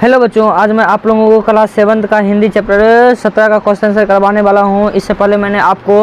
Hello बच्चों, आज मैं आप लोगों को क्लास 7 का हिंदी चैप्टर 17 का क्वेश्चन आंसर करवाने वाला हूं। इससे पहले मैंने आपको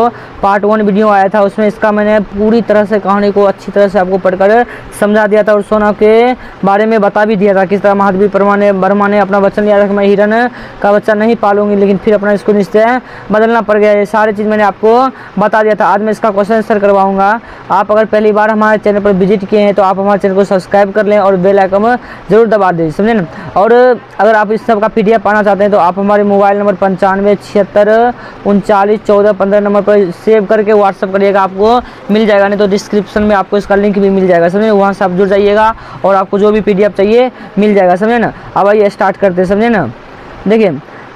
पार्ट 1 वीडियो आया था, उसमें इसका मैंने पूरी तरह से कहानी को अच्छी तरह से आपको पढ़कर समझा दिया था और सोना के बारे में बता भी दिया था किस तरह महादेवी वर्मा ने अपना वचन लिया था कि मैं हिरन का बच्चा नहीं पालूंगी, लेकिन फिर अपना इसको निश्चय बदलना पड़ गया। ये सारी चीज़ मैंने आपको बता दिया था। आज मैं इसका क्वेश्चन आंसर करवाऊँगा। आप अगर पहली बार हमारे चैनल पर विजिट किए हैं तो आप हमारे चैनल को सब्सक्राइब कर लें और बेल आइकन जरूर दबा दें, समझे ना। और अगर आप इस सब का PDF पाना चाहते हैं तो आप हमारे मोबाइल नंबर 95 76 39 14 15 नंबर पर सेव करके व्हाट्सअप करिएगा, आपको मिल जाएगा। नहीं तो डिस्क्रिप्शन में आपको इसका लिंक भी मिल जाएगा, समझे। वहाँ से आप जुड़ जाइएगा और आपको जो भी PDF चाहिए मिल जाएगा, समझे ना। अब आइए स्टार्ट करते हैं, समझे ना। देखिए,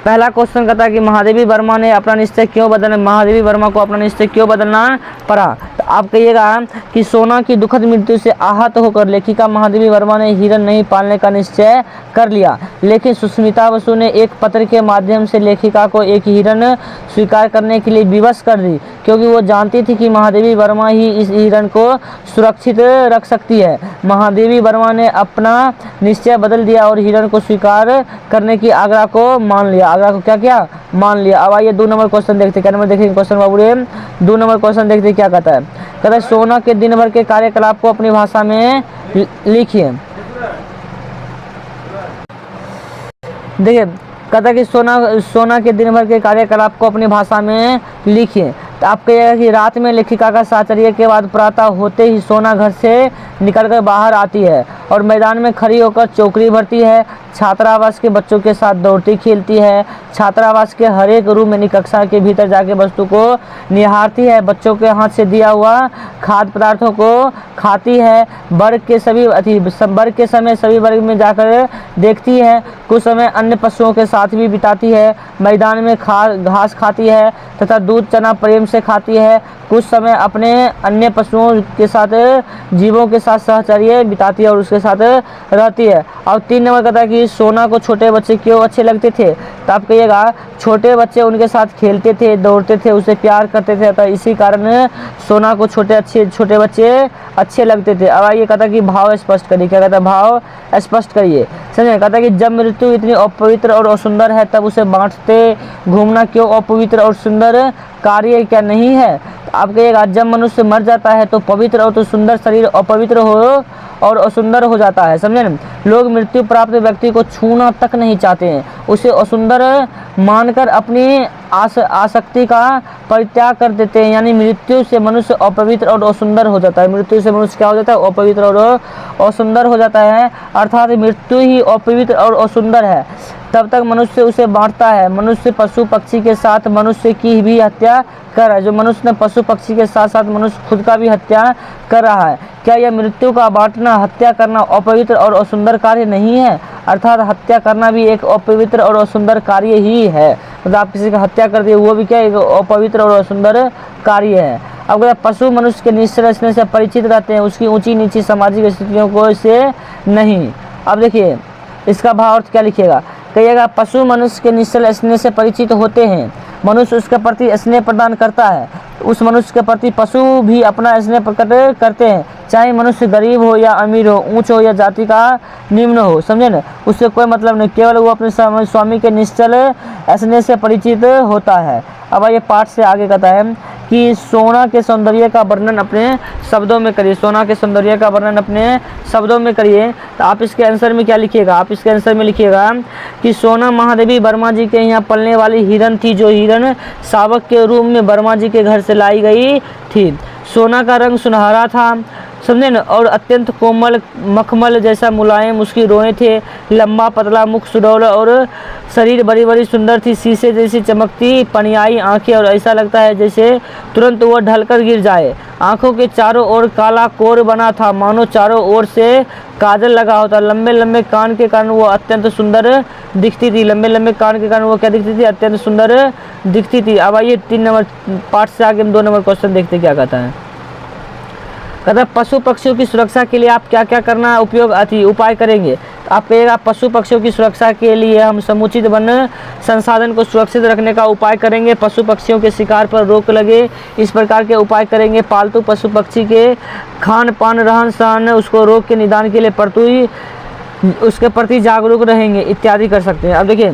पहला क्वेश्चन कहता है कि महादेवी वर्मा ने अपना निश्चय क्यों बदलना, महादेवी वर्मा को अपना निश्चय क्यों बदलना पड़ा। तो आप कहिएगा कि सोना की दुखद मृत्यु से आहत होकर लेखिका महादेवी वर्मा ने हिरन नहीं पालने का निश्चय कर लिया, लेकिन सुष्मिता बसु ने एक पत्र के माध्यम से लेखिका को एक हिरन स्वीकार करने के लिए विवश कर दी, क्योंकि वो जानती थी कि महादेवी वर्मा ही इस हिरन को सुरक्षित रख सकती है। महादेवी वर्मा ने अपना निश्चय बदल दिया और हिरन को स्वीकार करने की आग्रह को मान लिया। आग्रह को क्या किया, मान लिया। अब आइए 2 नंबर क्वेश्चन देखते हैं। क्या नंबर देखेंगे क्वेश्चन बाबू रे? 2 नंबर क्वेश्चन देखते हैं क्या कहता है। कहता है सोना के दिन भर के कार्यकलाप को अपनी भाषा में लिखिए। देखिए, कहता है कि सोना के दिन भर के कार्यकलाप को अपनी भाषा में लिखिए। तो आप कहिएगा कि रात में लेखिका का साहचर्य के बाद प्रातः होते ही सोना घर से निकलकर बाहर आती है और मैदान में खड़ी होकर चौकड़ी भरती है, छात्रावास के बच्चों के साथ दौड़ती खेलती है, छात्रावास के हर एक रूम में कक्षा के भीतर जाके वस्तु को निहारती है, बच्चों के हाथ से दिया हुआ खाद्य पदार्थों को खाती है, वर्ग के समय सभी वर्ग में जाकर देखती है, कुछ समय अन्य पशुओं के साथ भी बिताती है, मैदान में घास खाती है तथा दूध चना प्रेम से खाती है, कुछ समय अपने अन्य पशुओं के साथ जीवों के साथ सहचर्य बिताती है और उसके साथ रहती है। और 3 नंबर कहता है कि सोना को छोटे बच्चे क्यों अच्छे लगते थे। तो आप कहिएगा छोटे बच्चे उनके साथ खेलते थे, दौड़ते थे, उसे प्यार करते थे, तो इसी कारण सोना को छोटे बच्चे अच्छे लगते थे। अब आइए कहता है कि भाव स्पष्ट करिए। क्या कहता है, भाव स्पष्ट करिए, समझे। कहता है कि जब मृत्यु इतनी अपवित्र और असुंदर है तब उसे बांटते घूमना क्यों अपवित्र और सुंदर कार्य क्या नहीं है। आप कहिएगा जब मनुष्य मर जाता है तो पवित्र और तो सुंदर शरीर अपवित्र हो और असुंदर हो जाता है, समझे ना। लोग मृत्यु प्राप्त व्यक्ति को छूना तक नहीं चाहते हैं, उसे असुंदर मानकर अपनी आसक्ति का परित्याग कर देते हैं। यानी मृत्यु से मनुष्य अपवित्र और असुंदर हो जाता है। मृत्यु से मनुष्य क्या हो जाता है, अपवित्र और असुंदर हो जाता है। अर्थात मृत्यु ही अपवित्र और असुंदर है, तब तक मनुष्य उसे बांटता है। मनुष्य पशु पक्षी के साथ मनुष्य की भी हत्या कर रहा है। जो मनुष्य ने पशु पक्षी के साथ साथ मनुष्य खुद का भी हत्या कर रहा है। क्या यह मृत्यु का बांटना, हत्या करना अपवित्र और असुंदर कार्य नहीं है। अर्थात हत्या करना भी एक अपवित्र और असुंदर कार्य ही है। मतलब आप किसी का हत्या कर दिए, वो भी क्या एक अपवित्र और असुंदर कार्य है। अब अगर पशु मनुष्य के निश्चय रचने से परिचित रहते हैं, उसकी ऊंची नीची सामाजिक स्थितियों को इससे नहीं। अब देखिए इसका भाव अर्थ क्या लिखिएगा। कहिएगा पशु मनुष्य के निश्चल स्नेह से परिचित होते हैं, मनुष्य उसके प्रति स्नेह प्रदान करता है, उस मनुष्य के प्रति पशु भी अपना स्नेह प्रकट करते हैं, चाहे मनुष्य गरीब हो या अमीर हो, ऊंच हो या जाति का निम्न हो, समझे ना। उससे कोई मतलब नहीं, केवल वो अपने स्वामी के निश्चल स्नेह से परिचित होता है। अब ये पाठ से आगे कहता है कि सोना के सौंदर्य का वर्णन अपने शब्दों में करिए। सोना के सौंदर्य का वर्णन अपने शब्दों में करिए। तो आप इसके आंसर में क्या लिखिएगा, आप इसके आंसर में लिखिएगा कि सोना महादेवी वर्मा जी के यहाँ पलने वाली हिरन थी, जो हिरन शावक के रूप में वर्मा जी के घर से लाई गई थी। सोना का रंग सुनहरा था, समझे न, और अत्यंत कोमल मखमल जैसा मुलायम उसकी रोएं थे, लंबा पतला मुख सुडौल और शरीर बड़ी बड़ी सुंदर थी, शीशे जैसी चमकती पनियाई आंखें और ऐसा लगता है जैसे तुरंत वह ढलकर गिर जाए। आंखों के चारों ओर काला कोर बना था, मानो चारों ओर से काजल लगा होता। लंबे लंबे कान के कारण वो अत्यंत सुंदर दिखती थी। लंबे लंबे कान के कारण वो क्या दिखती थी, अत्यंत सुंदर दिखती थी। अब आइए 3 नंबर पार्ट से आगे हम 2 नंबर क्वेश्चन देखते क्या कहता है। कहता है पशु पक्षियों की सुरक्षा के लिए आप क्या क्या करना उपाय करेंगे। तो आप कहिएगा पशु पक्षियों की सुरक्षा के लिए हम समुचित वन संसाधन को सुरक्षित रखने का उपाय करेंगे, पशु पक्षियों के शिकार पर रोक लगे इस प्रकार के उपाय करेंगे, पालतू पशु पक्षी के खान पान रहन सहन उसको रोग के निदान के लिए उसके प्रति जागरूक रहेंगे इत्यादि कर सकते हैं। अब देखिए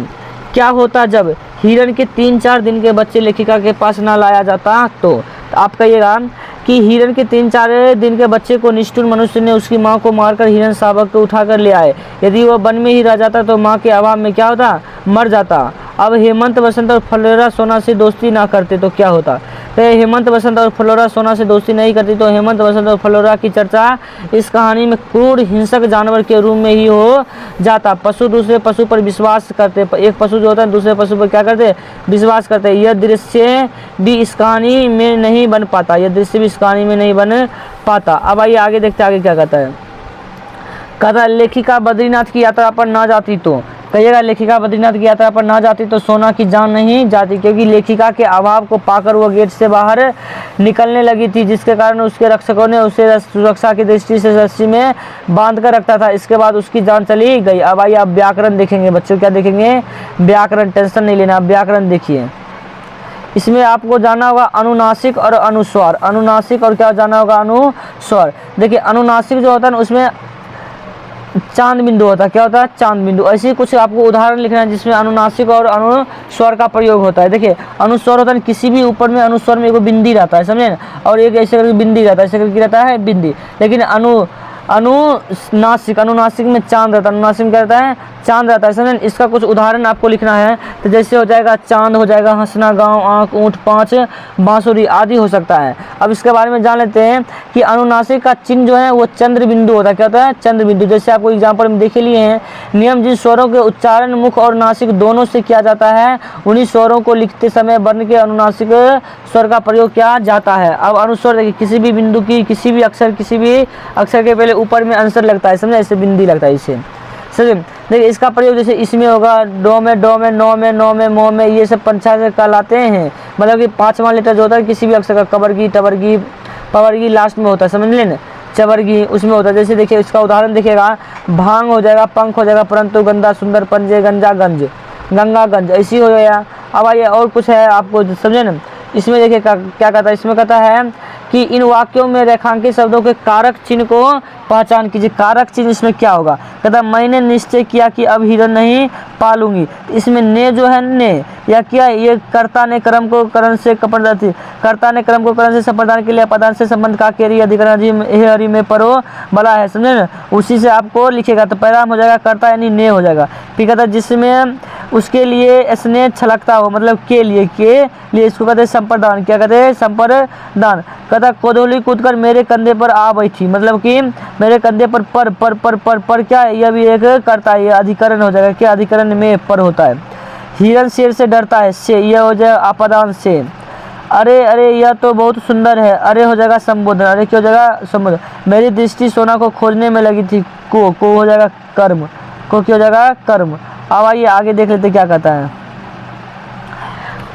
क्या होता जब हिरण के 3-4 दिन के बच्चे लेखिका के पास ना लाया जाता तो आप कहिएगा कि हिरण के 3-4 दिन के बच्चे को निष्ठुर मनुष्य ने उसकी मां को मारकर हिरण शावक को उठाकर ले आए। यदि वह वन में ही रह जाता तो मां के अभाव में क्या होता, मर जाता। अब हेमंत वसंत और फ्लोरा सोना से दोस्ती ना करते तो क्या होता। तो हेमंत वसंत और फ्लोरा सोना से दोस्ती नहीं करती तो हेमंत वसंत और फ्लोरा की चर्चा इस कहानी में क्रूर हिंसक जानवर के रूप में ही हो जाता। पशु दूसरे पशु पर विश्वास करते, एक पशु जो होता है दूसरे पशु पर क्या करते, विश्वास करते। यह दृश्य भी इस कहानी में नहीं बन पाता, यह दृश्य भी इस कहानी में नहीं बन पाता। अब आइए आगे देखते आगे क्या कहता है। कहता लेखिका बद्रीनाथ की यात्रा पर ना जाती तो कहिएगा लेखिका बद्रीनाथ की यात्रा पर ना जाती तो सोना की जान नहीं जाती, क्योंकि लेखिका के अभाव को पाकर वो गेट से बाहर निकलने लगी थी, जिसके कारण उसके रक्षकों ने उसे सुरक्षा की दृष्टि से रस्सी में बांध कर रखा था। इसके बाद उसकी जान चली गई। अब आइए आप व्याकरण देखेंगे बच्चों, क्या देखेंगे, व्याकरण। टेंशन नहीं लेना, आप व्याकरण देखिए। इसमें आपको जाना होगा अनुनासिक और अनुस्वार, अनुनासिक और क्या जाना होगा, अनुस्वार। देखिए अनुनासिक जो होता है ना उसमें चांद बिंदु होता है, क्या होता है, चांद बिंदु। ऐसे ही कुछ आपको उदाहरण लिखना है जिसमें अनुनासिक और अनुस्वर का प्रयोग होता है। देखिए अनुस्वर होता है किसी भी ऊपर में अनुस्वर में एक बिंदी रहता है, समझे ना, और एक ऐसे करके बिंदी रहता है, ऐसे करके रहता है बिंदी। लेकिन अनुनासिक, अनुनासिक में चांद रहता है, अनुनासिक में क्या रहता है, चांद रहता है, समझे। इसका कुछ उदाहरण आपको लिखना है तो जैसे हो जाएगा चांद, हो जाएगा हंसना, गांव, आंख, ऊंट, पाँच, बांसुरी आदि हो सकता है। अब इसके बारे में जान लेते हैं कि अनुनासिक का चिन्ह जो है वो चंद्र बिंदु होता है, क्या होता है, चंद्र बिंदु। जैसे आपको एग्जाम्पल में देखे लिए हैं, नियम जिन स्वरों के उच्चारण मुख और नासिक दोनों से किया जाता है उन्हीं स्वरों को लिखते समय वर्ण के अनुनासिक स्वर का प्रयोग किया जाता है। अब अनुस्वर देखिए किसी भी बिंदु की किसी भी अक्षर के पहले ऊपर में आंसर लगता है, समझे, ऐसे बिंदी लगता है इसे, समझे। देखिए इसका प्रयोग जैसे इसमें होगा डो में, नो में, नो में, मो में, ये सब पंचायत कहलाते हैं। मतलब कि 5वां लेटर जो होता है किसी भी अक्षर का, कबरगी, टबरगी, पवरगी लास्ट में होता है, समझ लें, चबरगी उसमें होता है। जैसे देखिए इसका उदाहरण देखिएगा, भांग हो जाएगा, पंख हो जाएगा, परंतु, गंदा, सुंदर, पंजे, गंजा, गंज, गंगा, गंज, ऐसी हो जाएगा। अब आइए और कुछ है आपको समझे ना। इसमें देखिए क्या कहता है, इसमें कहता है कि इन वाक्यों में रेखांकित शब्दों के कारक चिन्ह को पहचान कीजिए। कारक चिन्ह इसमें क्या होगा, कहता है मैंने निश्चय किया कि अब हिरण नहीं पालूंगी। तो इसमें ने जो है, ने या क्या, ये कर्ता ने कर्म को करण से कर्ता ने कर्म को करण से संप्रदान के लिए पदार्थ से संबंध का केरी अधिकरण हरि में परो बला है, समझे ना। उसी से आपको लिखेगा तो पैराम हो जाएगा, कर्ता यानी ने हो जाएगा। फिर कहता है जिसमें उसके लिए स्नेह छलकता हो, मतलब के लिए इसको कहते हैं संप्रदान। क्या कहते हैं, संप्रदान। कहता कोदोली कूदकर मेरे कंधे पर आ बैठी, मतलब कि मेरे कंधे पर क्या है, यह भी एक करता है, यह अधिकरण हो जाएगा। क्या अधिकरण में पर होता है। हिरण शेर से डरता है, से यह हो जाएगा अपदान से। अरे यह तो बहुत सुंदर है, अरे हो जाएगा संबोधन, अरे क्या हो जाएगा, संबोधन। मेरी दृष्टि सोना को खोजने में लगी थी, को हो जाएगा कर्म, को क्या हो जाएगा, कर्म। अब आइए आगे देख लेते क्या कहता है।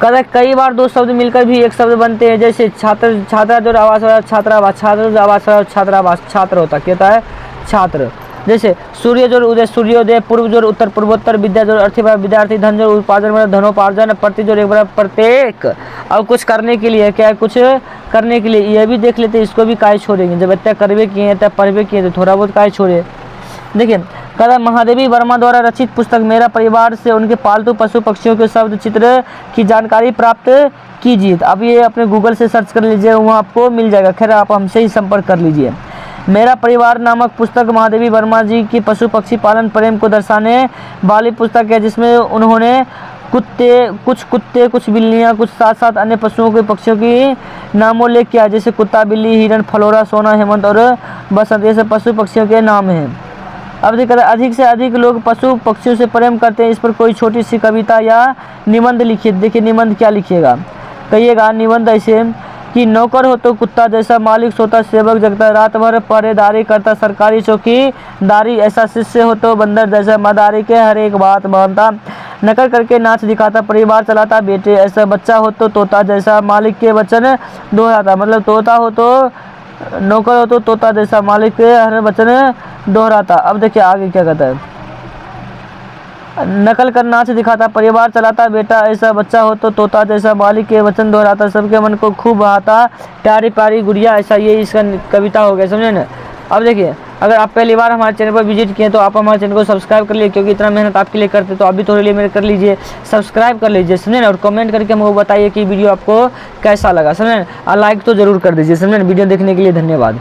कहता है कई बार दो शब्द मिलकर भी एक शब्द बनते हैं, जैसे छात्र, छात्रा जो आवास वाला छात्रावास, छात्र जो आवास वाला छात्रावास, छात्र होता क्या होता है, छात्र। जैसे सूर्य जो उदय सूर्योदय, पूर्व जो उत्तर पूर्वोत्तर, विद्या जो अर्थी विद्यार्थी, धन जो उपार्जन मतलब धनोपार्जन, प्रति जो एक बराबर प्रत्येक। अब कुछ करने के लिए क्या है, कुछ करने के लिए यह भी देख लेते, इसको भी काय छोड़ेंगे। जब इतना करवे किए इतना पढ़वे किए तो थोड़ा बहुत काय छोड़े। देखिए कहता महादेवी वर्मा द्वारा रचित पुस्तक मेरा परिवार से उनके पालतू पशु पक्षियों के शब्द चित्र की जानकारी प्राप्त कीजिए। अब ये अपने गूगल से सर्च कर लीजिए, वहाँ आपको मिल जाएगा। खैर आप हमसे ही संपर्क कर लीजिए। मेरा परिवार नामक पुस्तक महादेवी वर्मा जी की पशु पक्षी पालन प्रेम को दर्शाने वाली पुस्तक है, जिसमें उन्होंने कुछ कुछ बिल्लियाँ, कुछ साथ साथ अन्य पशुओं के पक्षियों की नामोल्लेख किया, जैसे कुत्ता, बिल्ली, हिरण, फ्लोरा, सोना, हेमंत और बसंत, ये सब पशु पक्षियों के नाम हैं। अब देखिए अधिक से अधिक लोग पशु पक्षियों से प्रेम करते हैं। इस पर कोई छोटी सी कविता या निबंध लिखिए। देखिए निबंध क्या लिखिएगा, कहिएगा निबंध ऐसे कि नौकर हो तो कुत्ता जैसा, मालिक सोता सेवक जगता, रात भर पहरेदारी करता सरकारी चौकीदारी, ऐसा शिष्य हो तो बंदर जैसा, मदारी के हर एक बात मानता, नकल करके नाच दिखाता, परिवार चलाता बेटे, ऐसा बच्चा हो तो तोता जैसा, मालिक के वचन दोहराता, मतलब तोता हो तो नौकर हो तो तोता जैसा, मालिक के हर वचन दोहराता। अब देखिए आगे क्या कहता है, नकल कर नाच दिखाता, परिवार चलाता बेटा, ऐसा बच्चा हो तो तोता जैसा, मालिक के वचन दोहराता, सबके मन को खूब बहाता, प्यारी प्यारी गुड़िया, ऐसा ये इसका कविता हो गया, समझे ना। अब देखिए अगर आप पहली बार हमारे चैनल पर विजिट किए तो आप हमारे चैनल को सब्सक्राइब कर लीजिए, क्योंकि इतना मेहनत आपके लिए करते तो अभी थोड़े लिए मेरे कर लीजिए, सब्सक्राइब कर लीजिए, समझे ना। और कमेंट करके हमको बताइए कि वीडियो आपको कैसा लगा, समझे। और लाइक तो जरूर कर दीजिए, समझे। वीडियो देखने के लिए धन्यवाद।